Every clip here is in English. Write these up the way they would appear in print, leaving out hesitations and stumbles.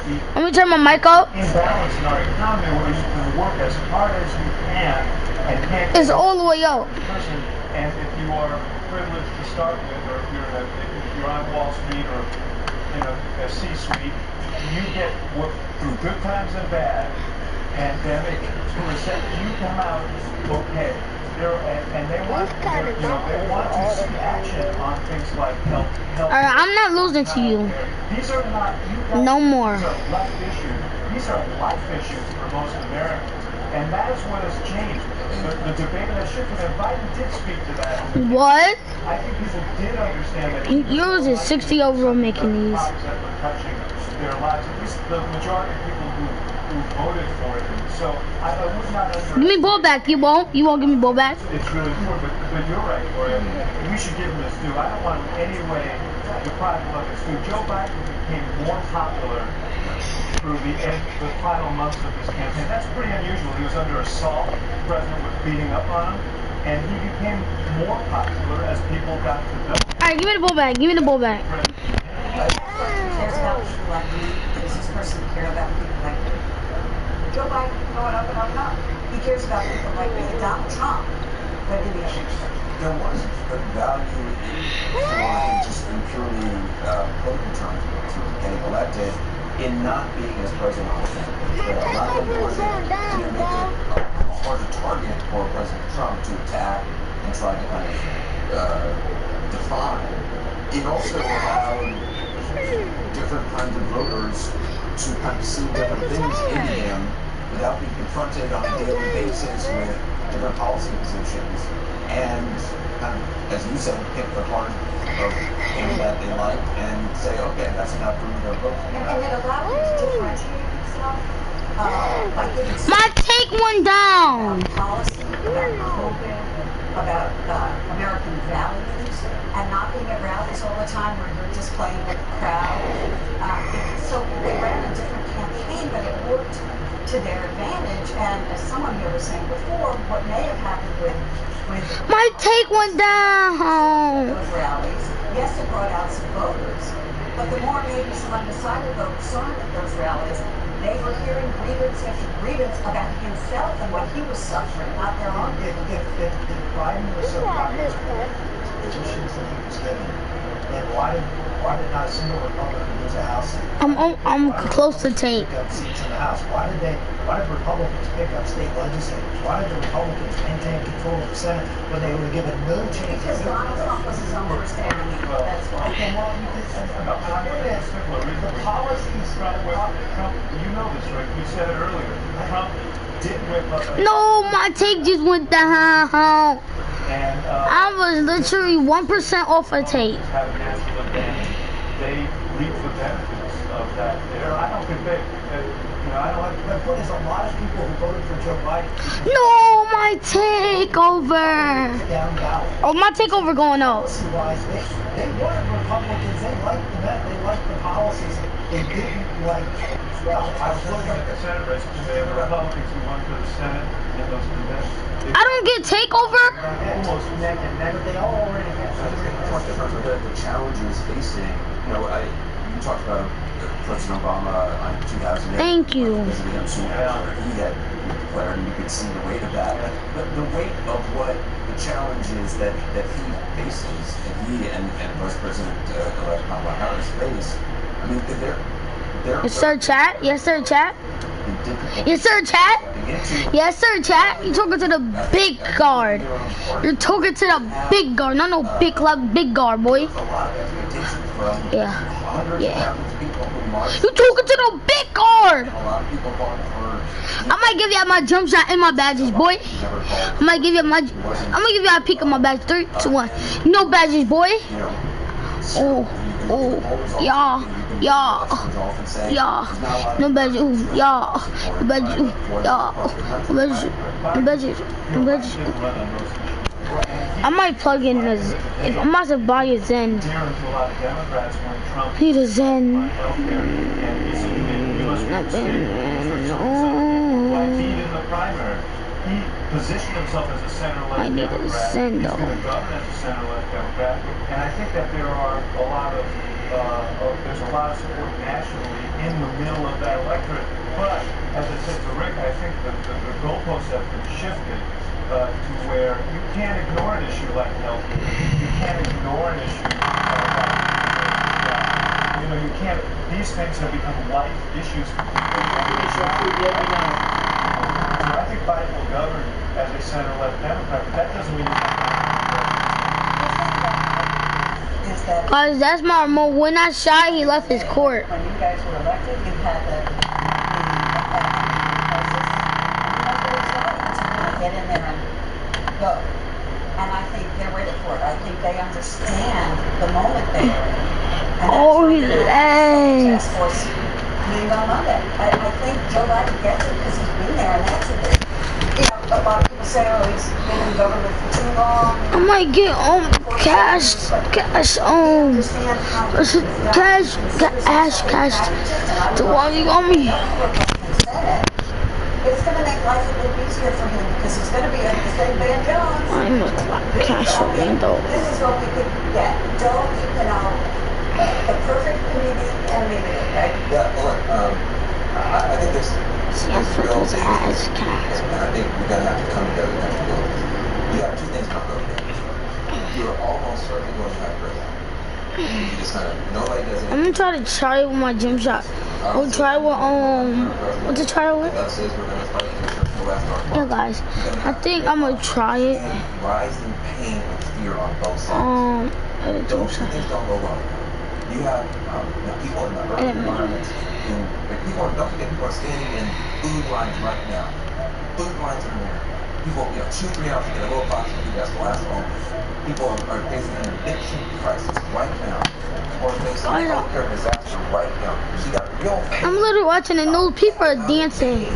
Let me turn my mic up. Imbalance in our economy where you can work as hard as you can and can't. It's all the way up. And if you are privileged to start with, or if you're on Wall Street or in a C-suite, you get work through good times and bad, and then you come out okay. And they want to see action on things like health. Alright, I'm not losing to you. These are not no more. These are life issues. These are life issues for most Americans, and that is what has changed. The debate has shifted, and Biden did speak to that. What? I think people did understand that. Yours is 60 overall making these. That were touching their lives. At least the majority of people who voted for it. So I would not. Give me ball back. You won't. You won't give me ball back. It's really poor, but you're right, Gloria. We should give him his due. I don't want him in any way deprived of his due. Joe Biden became more popular through the final months of his campaign. That's pretty unusual. He was under assault. The president was beating up on him, and he became more popular as people got to know him. All right, give me the ball back. Give me the ball back. Cares about people like me. Does this person care about people like me? Joe Biden going up and up and up. He cares about people like me. Donald Trump. What did he do? There was a value in just in purely political terms to getting elected in not being as president on the campaign. A lot of people wanted to make it a harder target for President Trump to attack and try to kind of define. It also allowed different kinds of voters to kind of see different things in him without being confronted on a daily basis with different policy positions, and kind of, as you said, pick the part of things that they like and say, okay, that's enough for me to vote for. And it allowed him to differentiate himself. My take one down. Policy, about COVID, about American values, and not being at rallies all the time where you're just playing with the crowd. So they ran a different campaign, but it worked to their advantage. And as someone here was saying before, what may have happened with my take one down. Those rallies, yes, it brought out some voters, but the more maybe some undecided voters saw at those rallies, they were hearing grievance after grievance about himself and what he was suffering, not their own. If Biden was so popular, the positions that he was getting, then why did not a single Republican lose a House? I'm close to tape. Pick up seats in the House. Why did Republicans pick up state legislators? Why did the Republicans maintain control of the Senate when they were given no chance? Because Donald Trump was his own worst enemy. That's why. Okay, well, the policies Trump, you know this, right? You said it earlier. Trump did whip up. No, my take just went down. And I was literally 1% off a tape. Have a natural advantage. They reap the benefits of that. I don't think they. I don't like. The point is, a lot of people who voted for Joe Biden. No, my takeover. Down ballot. Oh, my takeover going up. Policy-wise, they weren't Republicans. They liked the men. They liked the policies. They didn't like. Well, I was looking at the Senate race. They were Republicans who won for the Senate and those conventions. I don't get takeover. almost neck and neck. They all already had. The challenges facing, you talked about President Obama in 2008. Thank you. Visiting him soon after he had declared, and you could see the weight of that. But the weight of what the challenges that he faces, and he and Vice President-elect Kamala Harris face, I mean, they're Yes, sir, chat. Yes, sir, chat. Yes, sir, chat. Yes, sir, chat. You're talking to the big guard. You're talking to the big guard, not no big club, big guard, boy. Yeah. You're talking to the big guard. I might give you my jump shot and my badges, boy. I'm gonna give you a peek of my badge. 3, 2, 1. No badges, boy. Oh, yeah. No badges, ooh, yeah. No badges, ooh, yeah. No badges. I might plug in this. If I'm about to buy a Zen. Need a Zen. He positioned himself as a center-left I need a Zen, though. He's going to govern as a center-left Democrat, and I think that there are a lot of there's a lot of support nationally in the middle of that electorate. But, as I said to Rick, I think that the goalposts have been shifted to where you can't ignore an issue like health. You can't ignore an issue you know, you can't, these things have become life issues for people. I think Biden will govern as a center-left Democrat, but that doesn't mean Is that Guys, that's my remote. When I shot, he left his court. when you guys were elected, you had the crisis, and you know, to really get in there and go. And I think they're ready for it. I think they understand the moment they are in. And Oh, he that's lagged. task force meeting on Monday. I think Joe Biden gets it because he's been there, and that's it. You know, a lot of people say, oh, he's been in government for too long. I might get cash on. Cash to one on me. It's going to make life a little easier for him because he's going to be able to say, Van Jones. I must like cash on me though. This is what we could get. Don't, you know, the perfect enemy, right? Yeah, well, look, I think there's real things, and I think we're gonna have to come together and have to build this. You have two things not broken. You're almost certainly going to have breakdown. You just kind of, nobody does it. I'm gonna try it with my gym shot. I'll try with what's it try with? Yeah, guys, I think I'm gonna try it. Rising pain and fear on both sides. Those two things don't go well. You have people in the urban environments who, don't forget, people are standing in food lines right now. Food lines are there. People, 2-3 hours to get a little box of food that's the last one. People are facing an addiction crisis right now. Or facing a healthcare disaster right now. So you got real pain. I'm literally watching and those people are dancing.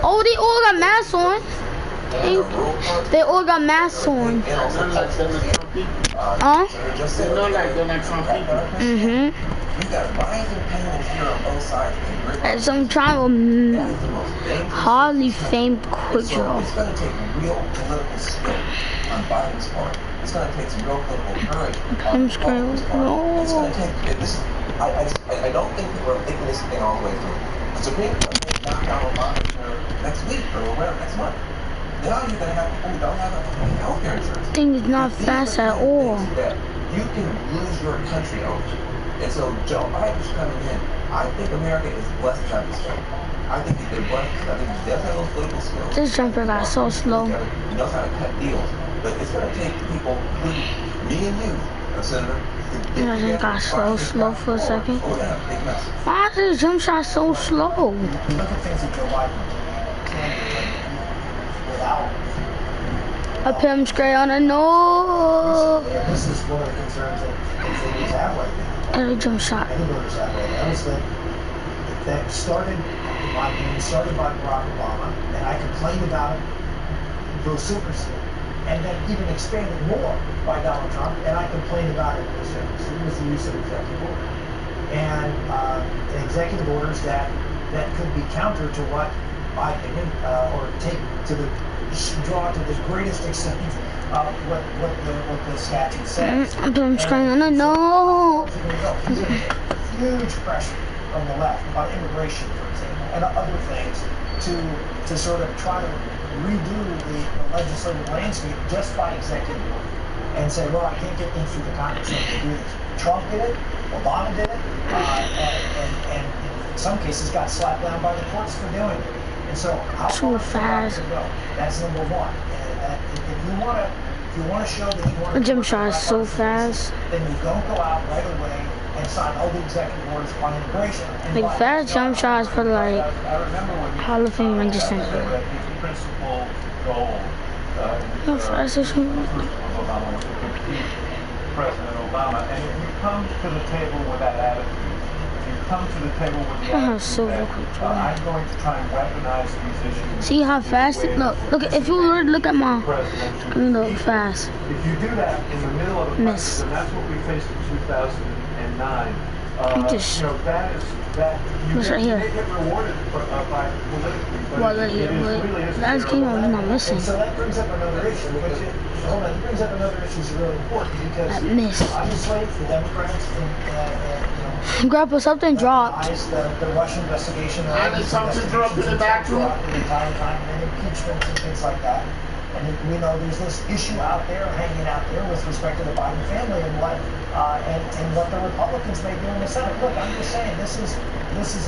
Oh, they all got masks on. They all got masks on. Huh? Mm-hmm. And so I'm trying to hardly famed quick draw. It's going to take real political skill on Biden's part. It's going to take some real political courage on Biden's part. No. It's going to take this. I don't think that we're thinking this thing all the way through. The Supreme Court may knock down Obamacare next week or whatever, next month. Now you're going to have people who don't have health care insurance. Thing is not fast at all. You can lose your country over. And so Joe Biden's coming in. I think America is blessed to have this guy. I think they're blessed. I think he does have those political skills. This jumper got so slow. He knows how to cut deals. But it's going to take people, me and you, Senator. Yeah, it got slow for a second. Why is this jump shot so slow? Look at things that Joe Biden can do without. A pimp straight on a no. This is one of the concerns that voters have right now. And a jump shot. Many voters have right now is that started by Barack Obama, and I complained about it vociferously, and then even expanded more by Donald Trump, and I complained about it vociferously. It was the use of executive order. And executive orders that could be counter to what, my opinion, or take to the draw to the greatest extent of what the statute says. I'm straight on a no. Huge pressure from the left on immigration, for example, and other things to sort of try to redo the legislative landscape just by executive order and say, well, I can't get things through the Congress, so they do this. Trump did it, Obama did it, and in some cases got slapped down by the courts for doing it. And so, how too fast. That's number one. And if you want to show that you want to, the jump shot is so fast. then you don't go out right away and sign all the executive orders on immigration. Like fast jump shots for like Hall of Fame magician. Principal goal. How fast is he? President Obama, and if you come to the table with that attitude, if you come to the table with the attitude that I'm going to try and weaponize these issues. See how fast it look. If you look at my look fast. If you do that in the middle of the crisis, and that's what we faced in 2009. What's right here? Get rewarded by politically, but Well, that came out not missing. So that brings up another issue, which it brings up another issue that's really important because that miss. obviously the Democrats Grandpa, something dropped. The Russian investigation. There's something dropped in the bathroom. The entire time, and impeachments and things like that. And we know there's this issue out there, hanging out there, with respect to the Biden family and what the Republicans may do in the Senate. Look, I'm just saying this is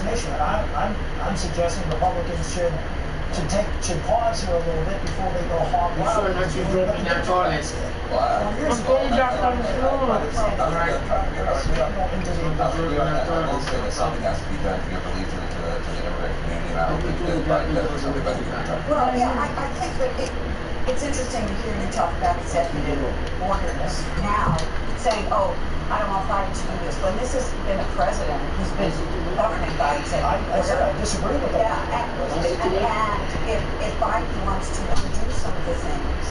an issue, and I'm suggesting Republicans should pause here a little bit before they go hog wild. That's you dropping that toilet. I'm going back on the floor. I will say that something has to be done to give relief to the immigrant community, and I don't think that Biden does something about it. Well, yeah, I think that it's interesting to hear you talk about executive orders now, saying, oh, I don't want Biden to do this, when this has been a president who's been governing by executive order. I said I disagree with that. Yeah, and if Biden wants to undo some of the things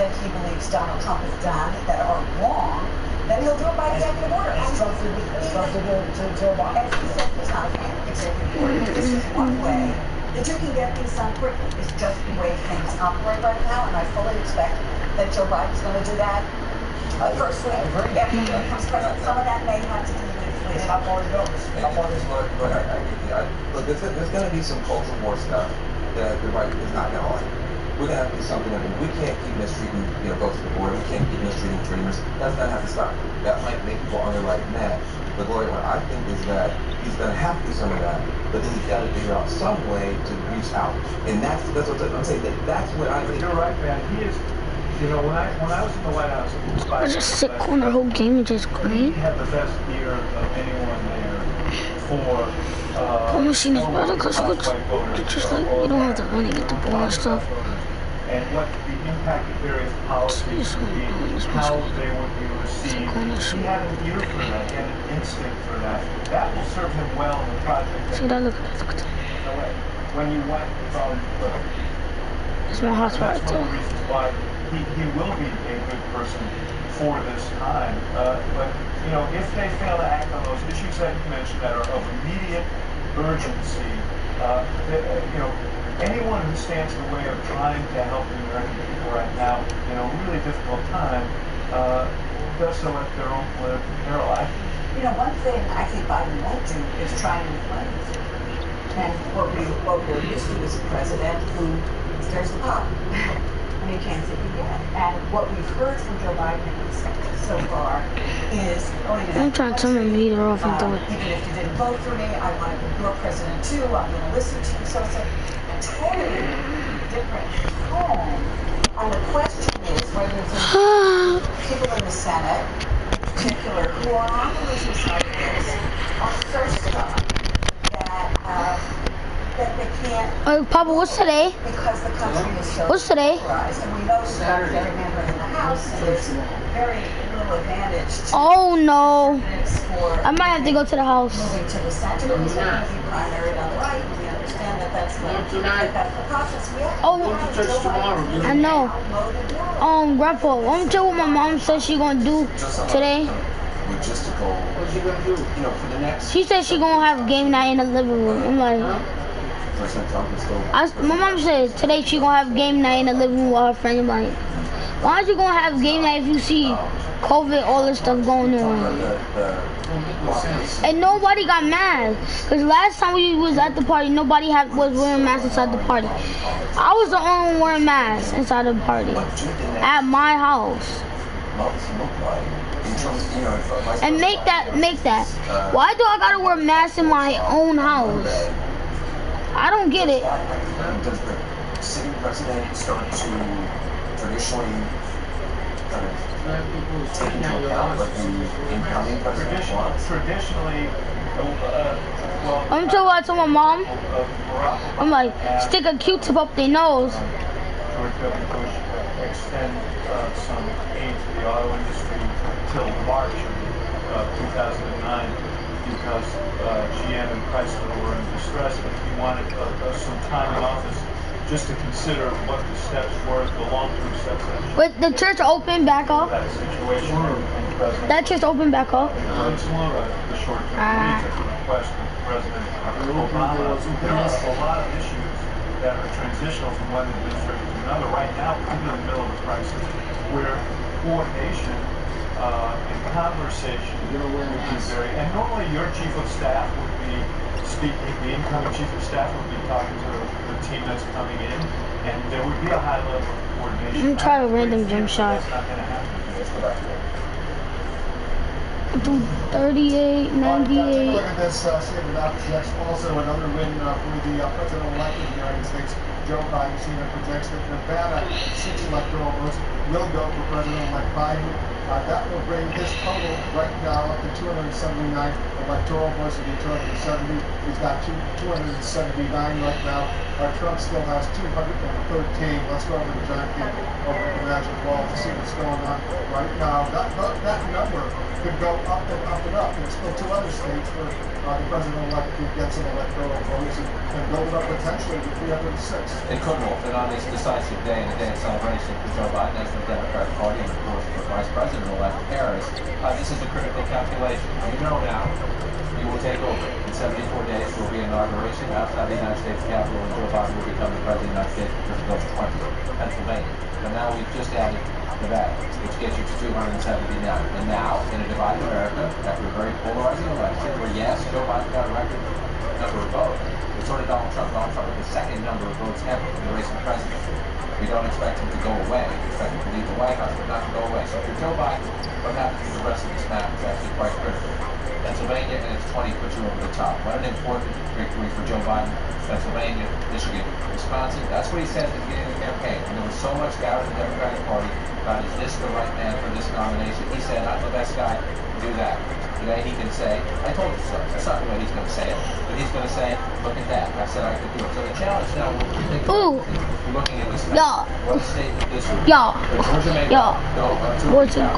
that he believes Donald Trump has done that are wrong, then he'll do it by executive order. As Trump did to Obama. And he said he's not a fan of executive order. This is one way that you can get things done quickly. It's just the way things operate right now, and I fully expect that Joe Biden's going to do that first week after he becomes president. Some of that may have to do with How far it goes. How far it goes. Look, there's going to be some culture war stuff that the right is not going to like. We're going to have to do something. I mean, we can't keep mistreating, folks at the border. We can't keep mistreating dreamers. That's going to have to stop. That might make people on the right mad. But Gloria, what I think is that he's going to have to do some of that, but then he's got to figure out some way to reach out. And that's what I'm saying. That's what I think. You're right, man. He is. When I was in the White House, I just sit on the whole game and just he green. had the best ear of anyone there for. I'm machine is better because it's just like you don't have to really get the ball and stuff. And what the impact of various policies would be, how they would be received. He had an ear for that, he had an instinct for that. That will serve him well in the project. See that? Look at that. When you went from It's my house right that's one of the there. reasons why he will be a good person for this time. But if they fail to act on those issues that you mentioned that are of immediate urgency, anyone who stands in the way of trying to help the American people right now in a really difficult time does so at their own political peril. one thing I think Biden won't do is try and inflame the situation. And what we're used to is a president who stirs the pot. And you can't see it yet. And what we've heard from Joe Biden so far is, I'm trying to turn my meter off and do it. Even if you didn't vote for me, I want to be your president too. I'm going to listen to you. So it's a totally different tone. And the question is whether there's people in the Senate, in particular, who are on the losing side of this, are so stuck that they can't. Oh, Papa, what's today? Because the country is so What's today? polarized, and we know that every member in the House, and there's very little advantage to Oh no. for I might have to go to the house. moving to the center. He's going to be primaried on the right. We understand that that's the process. We have Oh, Church tomorrow. I know. Grandpa, I'm tell what my mom said she gonna do today. Logistical. What's she gonna do? For the next. She said she gonna have game night in the living room. I'm like, President Trump is still. my mom said today she gonna have game night in the living room with her friend. I'm like, why aren't you gonna have game night if you see COVID, all this stuff going on? And nobody got mad. Cause last time we was at the party, nobody was wearing masks inside the party. I was the only one wearing masks inside the party at my house. And make that. Why do I gotta wear masks in my own house? I don't get it. Does the sitting president start to traditionally kind of take into account what the incoming president wants? Traditionally, I'm telling what I told my mom. I'm like, stick a Q-tip up their nose. George W. Bush extend some aid to the auto industry till March of 2009 because GM and Chrysler were in distress, but he wanted some time in office just to consider what the steps were, the long-term steps. But the church opened back up. That situation and President. That church opened back up. The short-term needs at the request of President Obama. There are a lot of issues that are transitional from one administration to another. Right now, we're in the middle of a crisis where coordination and conversation would be very, and normally your chief of staff would be speaking, the incoming chief of staff would be talking to the team that's coming in, and there would be a high level of coordination. I'm gonna try a random jump shot. That's not going to happen. Just go back to it. 38, 98. Look at this statement out. That's also another win for the president-elect of the United States, Joe Biden. CNN projects that Nevada, 6 electoral votes will go for President-elect Biden. That will bring his total right now up to 279 electoral votes to 270. He's got 279 right now. Trump still has 213. Let's go over to John King over at the Magic Wall to see what's going on right now. That number could go up and up and up. There's still 2 other states where the president-elect could get some electoral votes and build it up potentially to 306. It could, Wolf, and on this decisive day and a day of celebration for Joe Biden as the Democratic Party and, of course, for Vice President-elect Harris, this is a critical calculation. You know now you will take over. In 74 days, there will be an inauguration outside the United States Capitol, and Joe Biden will become the President of the United States for those 20. Pennsylvania. And now we've just added Nevada, which gets you to 279. And now, in a divided America, after a very polarizing election, where yes, Joe Biden got a record number of votes, but so did Donald Trump. Donald Trump had the second number of votes ever in the race for president. We don't expect him to go away. We expect him to leave the White House, but not to go away. So if you're Joe Biden, what happens to the rest of this map is actually quite critical. Pennsylvania and its 20 puts you over the top. What an important victory for Joe Biden. Pennsylvania, Michigan, Wisconsin. That's what he said at the beginning of the campaign. And there was so much doubt in the Democratic Party about is this the right man for this nomination. He said, I'm the best guy to do that. Today he can say, I told you so. That's not the way he's going to say it. But he's going to say, look at that. I said I could do it. So the challenge now, what we're thinking you're looking at this map. Yeah. What statement this Yeah. Georgia may Yeah. go. Where's it go?